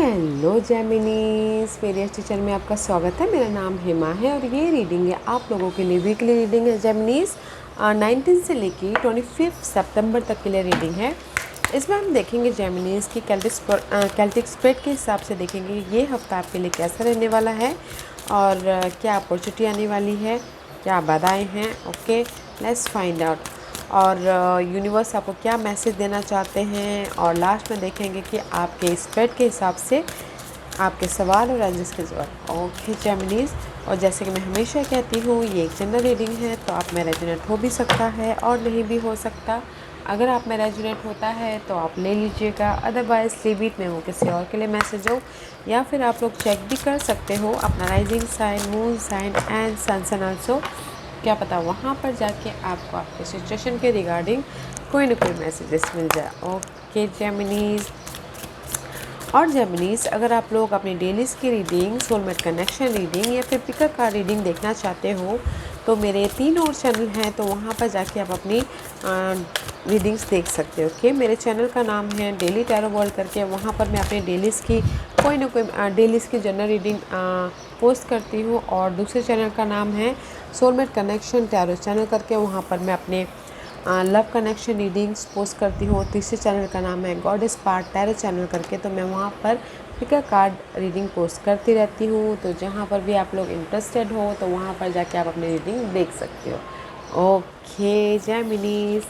Hello जेमिनीज, मेरे teacher में आपका स्वागत है। मेरा नाम हेमा है और ये रीडिंग है आप लोगों के लिए वीकली रीडिंग है जेमिनीज। 19 से लेके 25 सितंबर तक के लिए रीडिंग है। इसमें हम देखेंगे जेमिनीज की कैल्टिक स्प्रेड के हिसाब से देखेंगे ये हफ्ता आपके लिए कैसा रहने वाला है और क्या अपॉर्चुनिटी आने वाली है, क्या बाधाएं हैं। Okay, let's find out. और यूनिवर्स आपको क्या मैसेज देना चाहते हैं और लास्ट में देखेंगे कि आपके स्प्रेड के हिसाब से आपके सवाल और एंजल्स के जवाब। ओके जेमिनीज, और जैसे कि मैं हमेशा कहती हूँ ये एक जनरल रीडिंग है, तो आप में रेजोनेट हो भी सकता है और नहीं भी हो सकता। अगर आप में रेजोनेट होता है तो आप ले लीजिएगा, अदरवाइज लीव इट में वो किसी और के लिए मैसेज हो। या फिर आप लोग चेक भी कर सकते हो अपना rising sign, moon sign and sun sign also. क्या पता वहाँ पर जाके आपको आपके सिचुएशन के रिगार्डिंग कोई ना कोई मैसेजेस मिल जाए। ओके जेमिनीज, और जेमिनीज अगर आप लोग अपनी डेलीज़ की रीडिंग, सोलमेट कनेक्शन रीडिंग या फिर पिकर कार्ड रीडिंग देखना चाहते हो तो मेरे 3 और चैनल हैं, तो वहाँ पर जाके आप अपनी रीडिंग्स देख सकते हो। ओके, मेरे चैनल का नाम है डेली टैरो वर्ल्ड करके। वहाँ पर मैं अपनी डेलीज़ की कोई ना कोई डेलीज़ की जनरल रीडिंग पोस्ट करती हूँ। और दूसरे चैनल का नाम है सोलमेट कनेक्शन टैरो चैनल करके, वहाँ पर मैं अपने लव कनेक्शन रीडिंग्स पोस्ट करती हूँ। तीसरे चैनल का नाम है गॉडेस पार्ट टैरो चैनल करके, तो मैं वहाँ पर पिकर कार्ड रीडिंग पोस्ट करती रहती हूँ। तो जहाँ पर भी आप लोग इंटरेस्टेड हो तो वहाँ पर जाके आप अपनी रीडिंग देख सकते हो। Okay Geminis,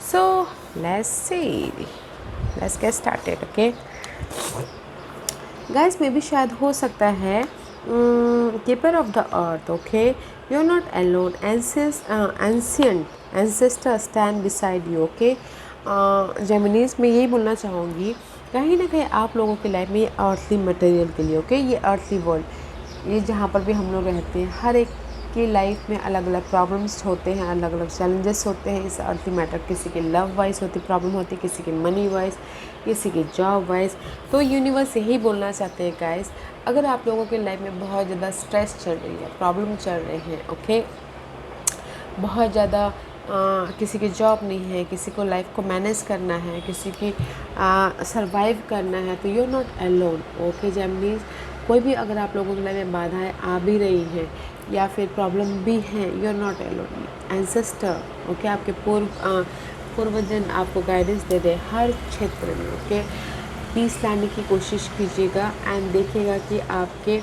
so let's get started. Okay guys, में भी शायद हो सकता है keeper of the earth. Okay, you are not alone, ancestor stand beside you. Okay Geminis, मैं यही बोलना चाहूँगी, कहीं ना कहीं आप लोगों की लाइफ में ये अर्थली मटेरियल के लिए, ओके, ये अर्थली वर्ल्ड, ये जहाँ पर भी हम लोग रहते हैं, हर एक की लाइफ में अलग अलग प्रॉब्लम्स होते हैं, अलग अलग चैलेंजेस होते हैं इस अर्थली मैटर। किसी की लव वाइज होती प्रॉब्लम होती है, किसी की मनी वाइज, किसी की जॉब वाइज। तो यूनिवर्स यही बोलना चाहते हैं गाइस, अगर आप लोगों की लाइफ में बहुत ज़्यादा स्ट्रेस चल रही है, प्रॉब्लम चल रहे हैं, ओके, बहुत ज़्यादा किसी की जॉब नहीं है, किसी को लाइफ को मैनेज करना है, किसी की सरवाइव करना है, तो you are not alone. Okay Geminis, कोई भी अगर आप लोगों की लाइफ में बाधाएं आ भी रही हैं या फिर प्रॉब्लम भी हैं, you are not alone. Ancestor, okay, आपके पूर्वजन आपको गाइडेंस दे दे हर क्षेत्र में। ओके, पीस लाने की कोशिश कीजिएगा एंड देखिएगा कि आपके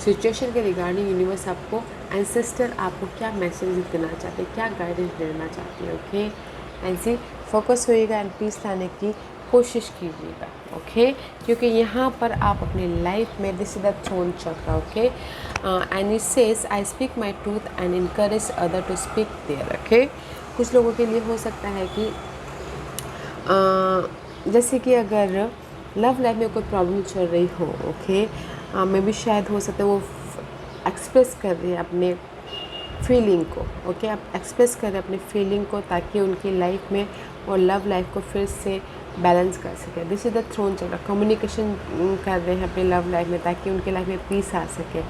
सिचुएशन के रिगार्डिंग यूनिवर्स आपको, एंसेस्टर आपको क्या मैसेज देना चाहते हैं, क्या गाइडेंस देना चाहते हैं। ओके, ऐसे फोकस होइएगा एंड पीस लाने की कोशिश कीजिएगा। ओके, क्योंकि यहाँ पर आप अपनी लाइफ में this is the throne chakra. Okay, and it says I speak my truth and encourage other to speak their. Okay, कुछ लोगों के लिए हो सकता है कि जैसे कि अगर लव लाइफ में कोई प्रॉब्लम चल रही हो, ओके, में भी शायद हो सकता है वो एक्सप्रेस कर रहे हैं अपने फीलिंग को। ओके, आप एक्सप्रेस कर रहे हैं अपने फीलिंग को ताकि उनकी लाइफ में और लव लाइफ को फिर से बैलेंस कर सके। दिस इज द थ्रोन चक्र, कम्युनिकेशन कर रहे हैं अपनी लव लाइफ में ताकि उनकी लाइफ में पीस आ सके।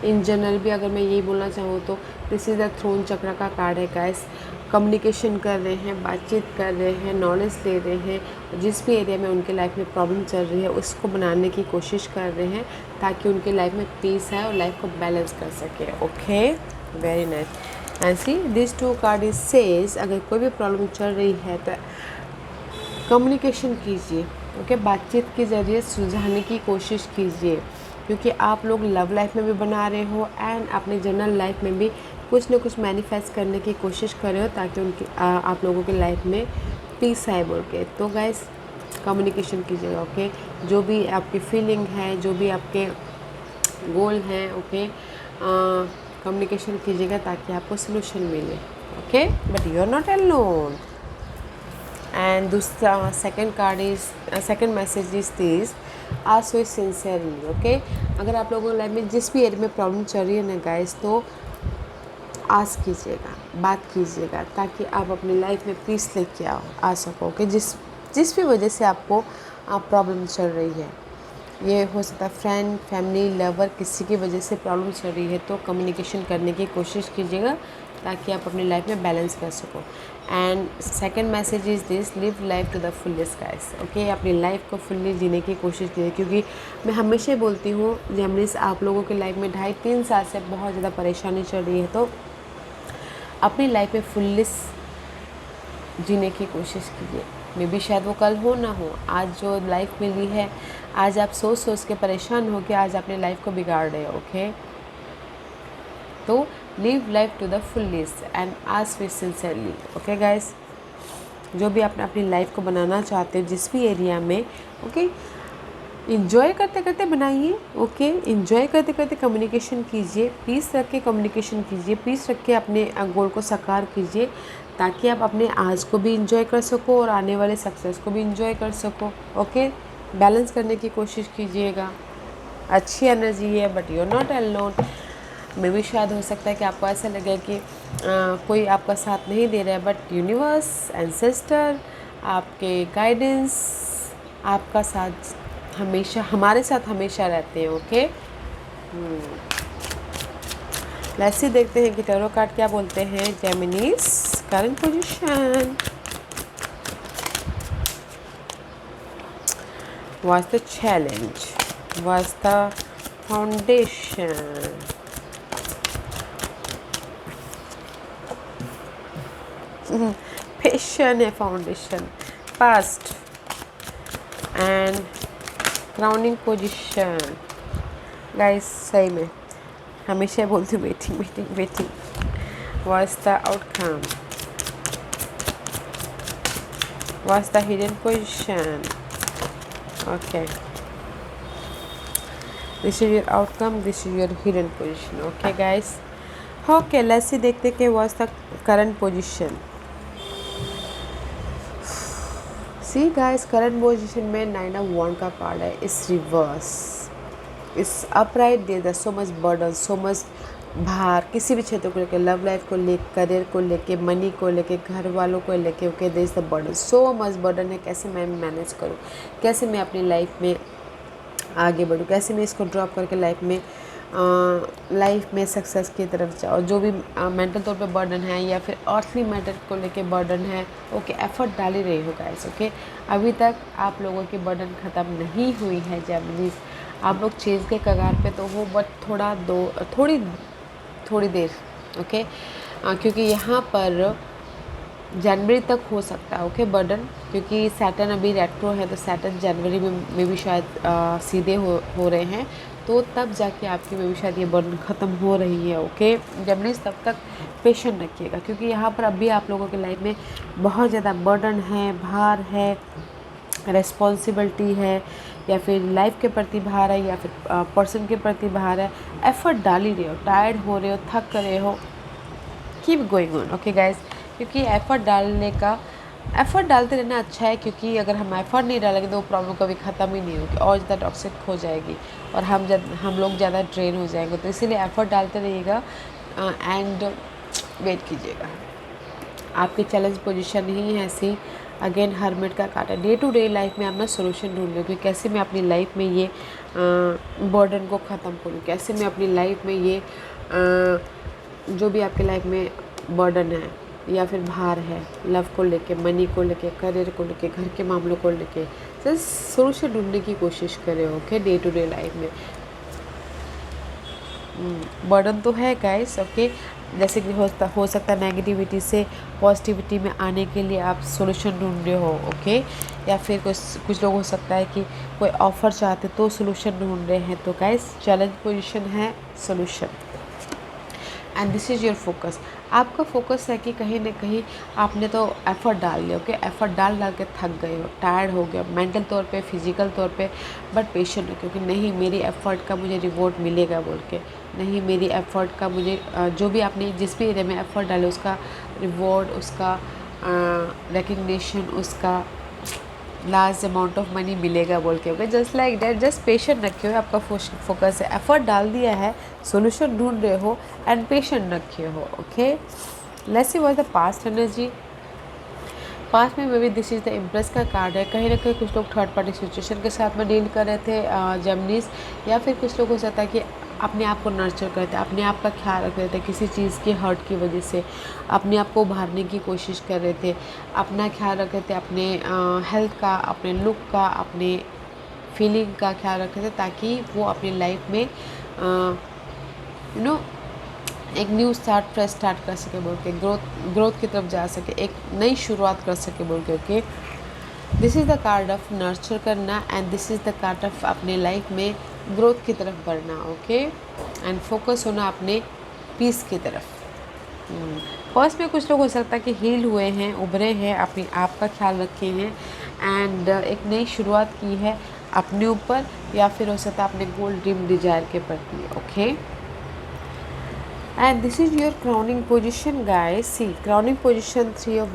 इन जनरल भी अगर मैं यही बोलना चाहूँ तो दिस इज द थ्रोन चक्र का कार्ड है गाइस। कम्युनिकेशन कर रहे हैं, बातचीत कर रहे हैं, नॉलेज ले रहे हैं, जिस भी एरिया में उनके लाइफ में प्रॉब्लम चल रही है उसको बनाने की कोशिश कर रहे हैं ताकि उनके लाइफ में पीस आए और लाइफ को बैलेंस कर सके। Okay, very nice. And see this two card is says, अगर कोई भी प्रॉब्लम चल रही है तो कम्युनिकेशन कीजिए। ओके, बातचीत के ज़रिए सुलझाने की कोशिश कीजिए, क्योंकि आप लोग लव लाइफ में भी बना रहे हो एंड अपने जनरल लाइफ में भी कुछ ना कुछ मैनिफेस्ट करने की कोशिश कर रहे हो ताकि उनकी आप लोगों की लाइफ में पीस आए बोल के। तो गाइस, कम्युनिकेशन कीजिएगा। ओके, जो भी आपकी फीलिंग है, जो भी आपके गोल हैं, ओके, कम्युनिकेशन कीजिएगा ताकि आपको सोल्यूशन मिले। Okay, but you are not alone. And दूसरा second message is this, ask with sincerely. Okay, अगर आप लोगों की लाइफ में जिस भी एरिया में प्रॉब्लम चल रही है ना गाइस, तो आस्क कीजिएगा, बात कीजिएगा ताकि आप अपनी लाइफ में पीस लेके आ सको। कि जिस भी वजह से आपको प्रॉब्लम चल रही है, ये हो सकता है फ्रेंड, फैमिली, लवर, किसी की वजह से प्रॉब्लम चल रही है, तो कम्युनिकेशन करने की कोशिश कीजिएगा ताकि आप अपनी लाइफ में बैलेंस कर सको। And second message is this, live life to the fullest guys. Okay, अपनी लाइफ को फुल्ली जीने की कोशिश कीजिए, क्योंकि मैं हमेशा बोलती हूँ जेमिनीज, आप लोगों की लाइफ में 2.5-3 साल से बहुत ज़्यादा परेशानी चल रही है, तो अपनी लाइफ में फुल्लिस जीने की कोशिश कीजिए। मे बी शायद वो कल हो ना हो, आज जो लाइफ मिली है, आज आप सोच सोच के परेशान हो के आज अपनी लाइफ को बिगाड़ रहे हो। ओके, तो live life to the fullest and ask with sincerely. Okay guys, जो भी आप अपनी लाइफ को बनाना चाहते हो जिस भी एरिया में, ओके, इंजॉय करते करते बनाइए। ओके, इंजॉय करते करते कम्युनिकेशन कीजिए, पीस रख के कम्युनिकेशन कीजिए, पीस रख के अपने गोल को साकार कीजिए, ताकि आप अपने आज को भी इंजॉय कर सको और आने वाले सक्सेस को भी इंजॉय कर सको। ओके, बैलेंस करने की कोशिश कीजिएगा। अच्छी एनर्जी है, but you are not alone. मे भी शायद हो सकता है कि आपको ऐसा लगे कि कोई आपका साथ नहीं दे रहा है, बट यूनिवर्स, एंसेस्टर, आपके गाइडेंस आपका साथ हमेशा, हमारे साथ हमेशा रहते हैं। ओके, लेट्स सी, देखते हैं कि टैरो कार्ड क्या बोलते हैं Geminis. Current position, what's the challenge, what's the foundation, patient है foundation, past and crowning position. Guys सही में हमेशा बोलती हूँ waiting waiting waiting. What's the outcome, what's the hidden position. Okay, this is your outcome, this is your hidden position. Okay guys, okay, let's see, देखते कि what's the current position. See guys, current position में 9 of wand का card है, is reverse, is upright, there so much burden, so much भार, किसी भी क्षेत्र को लेकर, लव लाइफ को लेकर, करियर को लेकर, मनी को लेकर, घर वालों को लेकर। Okay, there is the burden, so much burden है। कैसे मैं मैनेज करूँ, कैसे मैं अपनी लाइफ में आगे बढ़ूँ, कैसे मैं इसको ड्रॉप करके लाइफ में सक्सेस की तरफ जाओ। जो भी मेंटल तौर पे बर्डन है या फिर अर्थली मैटर को लेके बर्डन है, ओके, एफर्ट डाल ही रही हो गाइस। ओके, अभी तक आप लोगों की बर्डन ख़त्म नहीं हुई है जेमिनीज, आप लोग चेज़ के कगार पे तो हो, बट थोड़ी देर। ओके, क्योंकि यहाँ पर जनवरी तक हो सकता है। ओके, बर्डन, क्योंकि सैटर्न अभी रेट्रो है, तो सैटर्न जनवरी में भी शायद सीधे हो रहे हैं, तो तब जाके आपकी में भी शायद ये बर्डन ख़त्म हो रही है। ओके जेमिनीज, तब तक पेशेंट रखिएगा, क्योंकि यहाँ पर अभी आप लोगों की लाइफ में बहुत ज़्यादा बर्डन है, भार है, रिस्पॉन्सिबिलिटी है, या फिर लाइफ के प्रति भार है, या फिर पर्सन के प्रति भार है। एफर्ट डाल ही रहे हो, टायर्ड हो रहे हो, थक रहे हो, keep going on. Okay guys, क्योंकि एफ़र्ट डालते रहना अच्छा है, क्योंकि अगर हम एफ़र्ट नहीं डालेंगे तो वो प्रॉब्लम कभी ख़त्म ही नहीं होगी और ज़्यादा टॉक्सिक हो जाएगी और हम लोग ज़्यादा ड्रेन हो जाएंगे। तो इसीलिए एफ़र्ट डालते रहिएगा एंड वेट कीजिएगा। आपकी चैलेंज पोजीशन ही है ऐसी। अगेन हर्मिट का कार्ड है। डे टू डे लाइफ में आप ना सोल्यूशन ढूंढ रहे हो कि कैसे मैं अपनी लाइफ में ये बर्डन को ख़त्म करूँ, कैसे मैं अपनी लाइफ में ये जो भी आपकी लाइफ में बर्डन है या फिर भार है, लव को लेके, मनी को लेके, करियर को लेके, घर के मामलों को लेके, जस्ट सोल्यूशन ढूंढने की कोशिश करें। Okay, day to day life में बर्डन तो है गाइस। ओके, जैसे कि हो सकता है नेगेटिविटी से पॉजिटिविटी में आने के लिए आप सोल्यूशन ढूंढ रहे हो। ओके, या फिर कुछ लोग हो सकता है कि कोई ऑफ़र चाहते तो सोल्यूशन ढूंढ रहे हैं। तो गाइस चैलेंज पोजीशन है solution and this is your focus. आपका फोकस है कि कहीं ना कहीं आपने तो एफ़र्ट डाल लिया। ओके, एफ़र्ट डाल के थक गए हो, टायर्ड हो गया मेंटल तौर पे, फिजिकल तौर पे, बट पेशेंट हो, क्योंकि नहीं मेरी एफ़र्ट का मुझे रिवॉर्ड मिलेगा बोल के, नहीं मेरी एफ़र्ट का मुझे जो भी आपने जिस भी एरिया में एफ़र्ट डाले उसका रिवॉर्ड, उसका रिकग्निशन, उसका लार्ज अमाउंट ऑफ मनी मिलेगा बोल के। Okay, just like that, just patient रखे हो। आपका फोकस है, एफर्ट डाल दिया है, सॉल्यूशन ढूंढ रहे हो एंड पेशेंट रखे हो। Okay, let's see what the past energy. Past में भी दिस इज़ द इम्प्रेस का कार्ड है। कहीं ना कहीं कुछ लोग थर्ड पार्टी सिचुएशन के साथ में डील कर रहे थे जेमिनीज, या फिर कुछ लोग हो सकता है कि अपने आप को नर्चर करते हैं, अपने आप का ख्याल रख रहे थे, किसी चीज़ के हर्ट की वजह से अपने आप को उभारने की कोशिश कर रहे थे, अपना ख्याल रख रहे थे, अपने हेल्थ का, अपने लुक का, अपने फीलिंग का ख्याल रख रहे थे, ताकि वो अपनी लाइफ में एक न्यू स्टार्ट, फ्रेश स्टार्ट कर सके बोल के, ग्रोथ की तरफ जा सके, एक नई शुरुआत कर सके बोल के। Okay, this is the card of nurture करना and this is the card of अपने लाइफ में ग्रोथ की तरफ बढ़ना। ओके, एंड फोकस होना अपने पीस की तरफ। फर्स्ट में कुछ लोग हो सकता है कि हील हुए हैं, उभरे हैं, अपने आप का ख्याल रखे हैं एंड एक नई शुरुआत की है अपने ऊपर, या फिर हो सकता है अपने गोल ड्रीम डिजायर के प्रति। Okay, and this is your crowning position guys. See, crowning position 3 of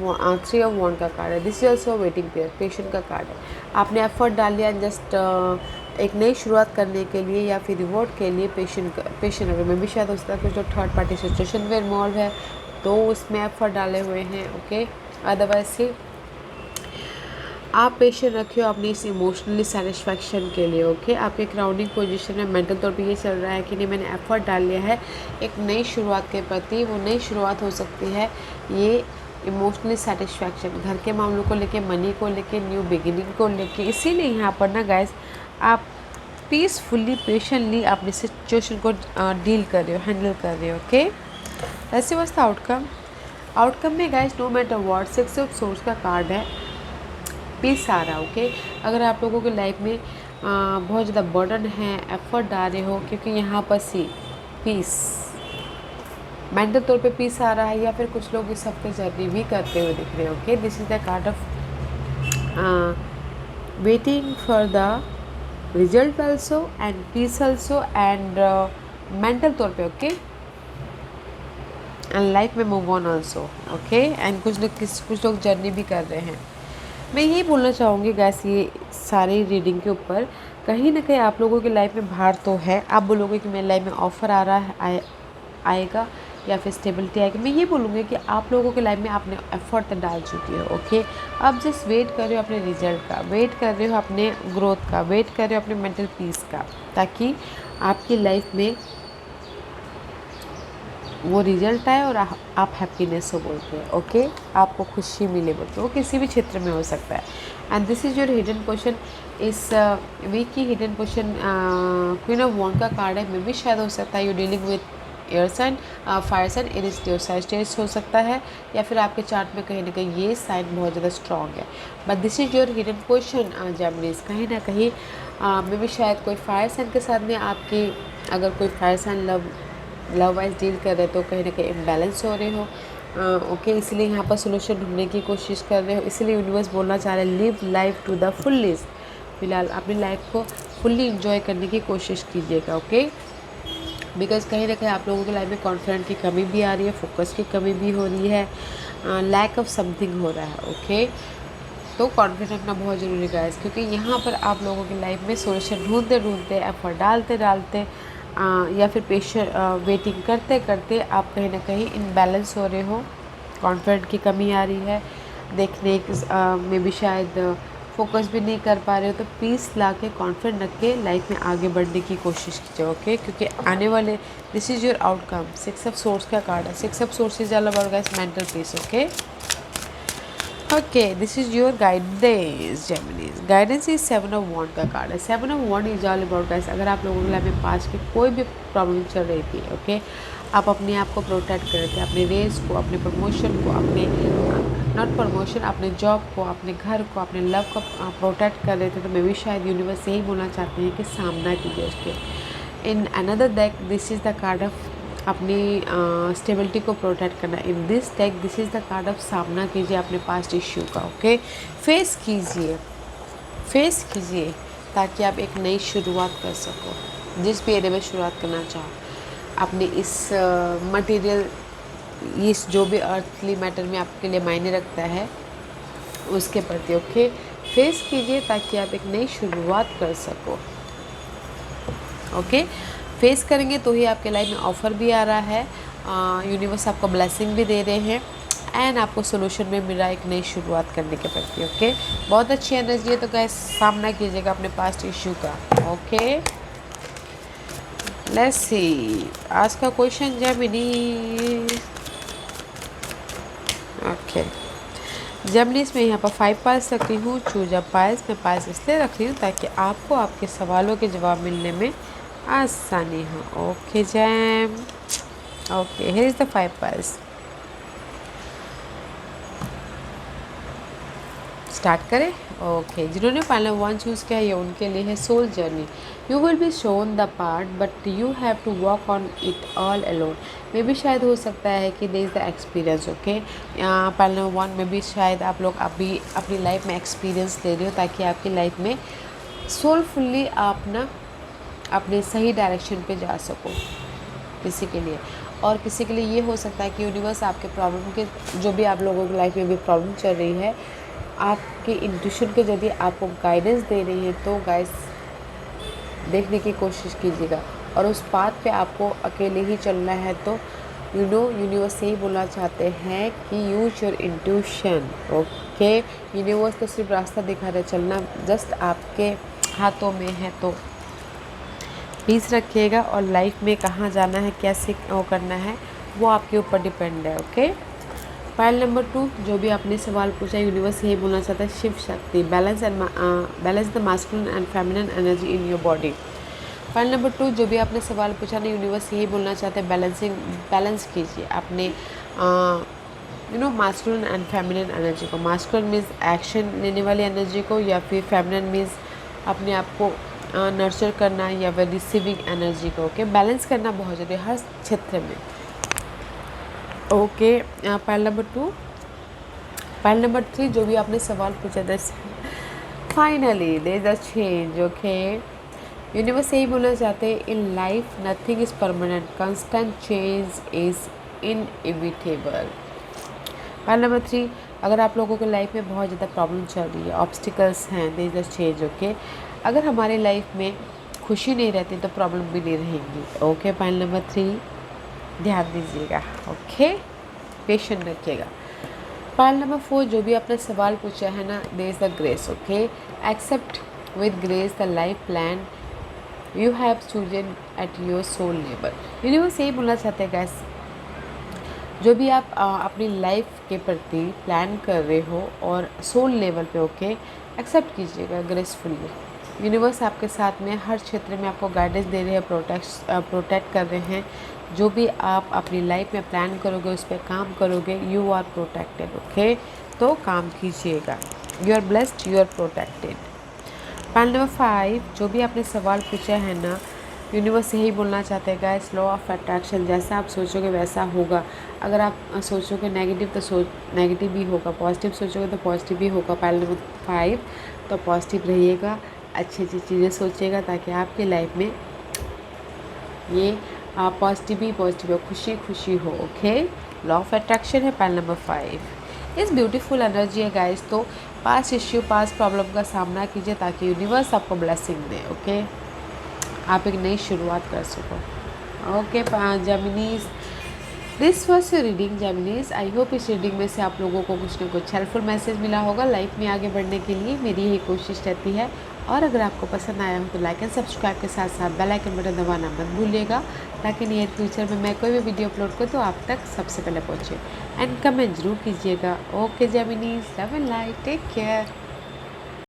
1 का कार्ड है। This is also waiting period, patient का कार्ड है। आपने एफर्ट डाल लिया जस्ट एक नई शुरुआत करने के लिए या फिर रिवॉर्ड के लिए, पेशेंट अगर में भी शायद हो सकता है कुछ जो थर्ड पार्टी सिचुएशन में इन्वॉल्व है तो उसमें एफर्ट डाले हुए हैं। ओके, अदरवाइज से आप पेशेंट रखिए अपनी इस इमोशनली सेटिस्फैक्शन के लिए। ओके, आपके क्राउनिंग पोजीशन में मेंटल तौर पे ये चल रहा है कि नहीं, मैंने एफर्ट डाल लिया है एक नई शुरुआत के प्रति। वो नई शुरुआत हो सकती है ये इमोशनली सेटिस्फैक्शन, घर के मामलों को लेके, मनी को लेके, न्यू बिगिनिंग को लेके। इसीलिए यहाँ पर ना गाइस आप पीसफुली, पेशेंटली अपनी सिचुएशन को डील कर रहे हो, हैंडल कर रहे हो। ओके, ऐसे वाज द आउटकम में guys no matter what, 6 of swords का कार्ड है, पीस आ रहा है। ओके, अगर आप लोगों की लाइफ में बहुत ज़्यादा बर्डन है, एफर्ट डाल रहे हो, क्योंकि यहाँ पर सी पीस, मेंटल तौर पे पीस आ रहा है, या फिर कुछ लोग इस हफ्ते जर्नी भी करते हुए दिख रहे हो। Okay, this is the card of waiting for the result also and peace also and mental तौर पे। ओके, एंड लाइफ में move on also. Okay, and कुछ लोग जर्नी भी कर रहे हैं। मैं यही बोलना चाहूँगी गैस, ये सारी रीडिंग के ऊपर कहीं ना कहीं आप लोगों की लाइफ में बाहर तो है। आप बोलोगे कि मेरी लाइफ में ऑफ़र आ रहा है, आएगा या फिर स्टेबिलिटी आएगी। मैं ये बोलूँगी कि आप लोगों की लाइफ में आपने एफर्ट डाल चुकी हो। ओके, अब जस्ट वेट कर रहे हो अपने रिजल्ट का, वेट कर रहे हो अपने ग्रोथ का, वेट कर रहे हो अपने मेंटल पीस का, ताकि आपकी लाइफ में वो रिजल्ट आए और आप हैप्पीनेस हो बोलते हैं। ओके, आपको खुशी मिले बोलते हो, किसी भी क्षेत्र में हो सकता है। And this is your hidden portion. इस वीक की hidden portion queen of wand का कार्ड है। मे भी शायद हो सकता है you dealing with air sign, fire sign, it साइस्टेज हो सकता है, या फिर आपके चार्ट में कहीं ना कहीं ये साइन बहुत ज़्यादा स्ट्रॉन्ग है। But this is your hidden portion Geminis. कहीं ना कहीं मे भी शायद कोई फायर साइन के साथ में आपकी, अगर कोई fire sign love wise deal कर रहे हो तो कहीं ना कहीं इम्बैलेंस हो रहे हो। ओके, इसलिए यहाँ पर सोल्यूशन ढूंढने की कोशिश कर रहे हो। इसलिए यूनिवर्स बोलना चाह रहे हैं लिव लाइफ टू द फुल्लेस्ट। फिलहाल अपनी लाइफ को फुल्ली इंजॉय करने की कोशिश कीजिएगा। ओके, बिकॉज कहीं ना कहीं आप लोगों की लाइफ में कॉन्फिडेंट की कमी भी आ रही है, फोकस की कमी भी हो रही है, लैक ऑफ समथिंग हो रहा है। ओके, तो कॉन्फिडेंट रखना बहुत ज़रूरी है, क्योंकि यहाँ पर आप लोगों की लाइफ में सोल्यूशन ढूंढते एफर्ट डालते या फिर वेटिंग करते करते आप कहीं ना कहीं इनबैलेंस हो रहे हो, कॉन्फिडेंट की कमी आ रही है, देखने में भी शायद फोकस भी नहीं कर पा रहे हो। तो पीस ला के, कॉन्फिडेंट रख के लाइफ में आगे बढ़ने की कोशिश कीजिए। ओके, क्योंकि आने वाले, this is your outcome. 6 of swords का कार्ड है। 6 of swords is all about guys mental peace. Okay, this is your guidance Geminis. Guidance is 7 of wand का कार्ड है। 7 of wand is all about guys, अगर आप लोगों के life में पास की कोई भी प्रॉब्लम चल रही थी, ओके, आप अपने आप को प्रोटेक्ट कर रहे थे, अपने रेस को, अपने प्रमोशन को, अपने नॉट प्रमोशन, अपने जॉब को, अपने घर को, अपने लव को प्रोटेक्ट कर रहे थे, तो मैं भी शायद यूनिवर्स यही बोलना चाहते हैं कि सामना कीजिए उसके। In another deck this is the card of अपनी स्टेबिलिटी को प्रोटेक्ट करना। In this deck this is the card of सामना कीजिए अपने पास्ट इश्यू का। ओके, फेस कीजिए ताकि आप एक नई शुरुआत कर सको, जिस भी एरिया में शुरुआत करना चाहो, अपने इस मटेरियल, इस जो भी अर्थली मैटर में आपके लिए मायने रखता है उसके प्रति। ओके, फेस कीजिए ताकि आप एक नई शुरुआत कर सको। ओके, फेस करेंगे तो ही आपके लाइफ में ऑफ़र भी आ रहा है, यूनिवर्स आपको ब्लेसिंग भी दे रहे हैं, एंड आपको सोल्यूशन में मिला एक नई शुरुआत करने के प्रति। ओके, बहुत अच्छी एनर्जी है, तो गाइस सामना कीजिएगा अपने पास्ट इश्यू का। ओके, लेट्स सी आज का क्वेश्चन जेमिनी। ओके जेमिनीज में यहाँ पर 5 पाइल्स रखी हूँ। चूज अ पाइल्स में पाइल्स इसलिए रख रही हूँ ताकि आपको आपके सवालों के जवाब मिलने में आसानी हो। Okay gem. Okay here is the 5 piles. Start करें। ओके जिन्होंने पाइल नंबर 1 चूज़ किया है ये उनके लिए है soul journey. You will be shown the part but you have to walk on it all alone. मे भी शायद हो सकता है कि they is the experience. Okay यहाँ पाइल नंबर 1 में भी शायद आप लोग अभी अपनी लाइफ में एक्सपीरियंस ले रहे हो ताकि आपकी लाइफ में सोलफुली आप ना अपने सही डायरेक्शन पे जा सको किसी के लिए। और किसी के लिए ये हो सकता है कि यूनिवर्स आपके प्रॉब्लम के जो भी आप लोगों की लाइफ में भी प्रॉब्लम चल रही है आपके इंट्यूशन के यदि आपको गाइडेंस दे रही है तो गाइस देखने की कोशिश कीजिएगा। और उस पाथ पे आपको अकेले ही चलना है तो यूनिवर्स से ही बोलना चाहते हैं कि use your intuition. Okay universe तो सिर्फ रास्ता दिखा रहे, चलना जस्ट आपके हाथों में है। तो पीस रखिएगा और लाइफ में कहाँ जाना है कैसे वो करना है वो आपके ऊपर डिपेंड है। ओके पाइल नंबर 2 जो भी आपने सवाल पूछा यूनिवर्स यही बोलना चाहता है Shiv Shakti balance the masculine and feminine energy in your body. Pile number 2 जो भी आपने सवाल पूछा ना यूनिवर्स यही बोलना चाहते हैं बैलेंस कीजिए अपने मास्कुलिन एंड फेमिनिन एनर्जी को। मास्कुलिन मीन्स एक्शन लेने वाली एनर्जी को या फिर फेमिनिन मीन्स अपने आप को नर्चर करना या फिर रिसीविंग एनर्जी को। ओके बैलेंस करना बहुत ज़रूरी है हर क्षेत्र में। Okay pile number 2 pile number 3 जो भी आपने सवाल पूछा था finally there is a change. Okay universe यही बोलना चाहते हैं in life nothing is permanent constant change is inevitable. Pile number 3 अगर आप लोगों की लाइफ में बहुत ज़्यादा प्रॉब्लम चल रही है ऑब्स्टिकल्स हैं there is a change. Okay अगर हमारे लाइफ में खुशी नहीं रहती तो प्रॉब्लम भी नहीं रहेंगी। ओके पाइल नंबर 3 ध्यान दीजिएगा। ओके पेशेंट रखिएगा। पाइल नंबर 4 जो भी आपने सवाल पूछा है ना there is the grace. Okay accept with grace the life plan you have chosen at your soul level. Universe यही बोलना चाहते हैं गैस जो भी आप अपनी लाइफ के प्रति प्लान कर रहे हो और सोल लेवल पे ओके एक्सेप्ट कीजिएगा ग्रेसफुली। यूनिवर्स आपके साथ में हर क्षेत्र में आपको गाइडेंस दे रहे हैं प्रोटेक्ट कर रहे हैं। जो भी आप अपनी लाइफ में प्लान करोगे उस पर काम करोगे यू आर प्रोटेक्टेड। ओके तो काम कीजिएगा you are blessed you are protected. Pile number 5 जो भी आपने सवाल पूछा है ना यूनिवर्स यही बोलना चाहते हैं गाइस लॉ ऑफ अट्रैक्शन जैसा आप सोचोगे वैसा होगा। अगर आप सोचोगे नेगेटिव तो नेगेटिव भी होगा, पॉजिटिव सोचोगे तो पॉजिटिव भी होगा। पाइल नंबर 5 तो पॉजिटिव रहिएगा अच्छी अच्छी चीज़ें सोचिएगा ताकि आपकी लाइफ में ये पॉजिटिव हो खुशी खुशी हो। ओके लॉ ऑफ अट्रैक्शन है पाइल नंबर 5 इस ब्यूटीफुल एनर्जी है गाइस। तो पास्ट इश्यू पास्ट प्रॉब्लम का सामना कीजिए ताकि यूनिवर्स आपको ब्लेसिंग दे। ओके आप एक नई शुरुआत कर सको। Okay Geminis this was your reading Geminis. I hope इस रीडिंग में से आप लोगों को कुछ ना कुछ हेल्पफुल मैसेज मिला होगा लाइफ में आगे बढ़ने के लिए मेरी यही कोशिश रहती है। और अगर आपको पसंद आया हो तो लाइक एंड सब्सक्राइब के साथ साथ बेल आइकन बटन दबाना मत भूलिएगा ताकि नियर फ्यूचर में मैं कोई भी वीडियो अपलोड करूँ तो आप तक सबसे पहले पहुँचे। एंड कमेंट जरूर कीजिएगा। Okay Geminis love and light take care.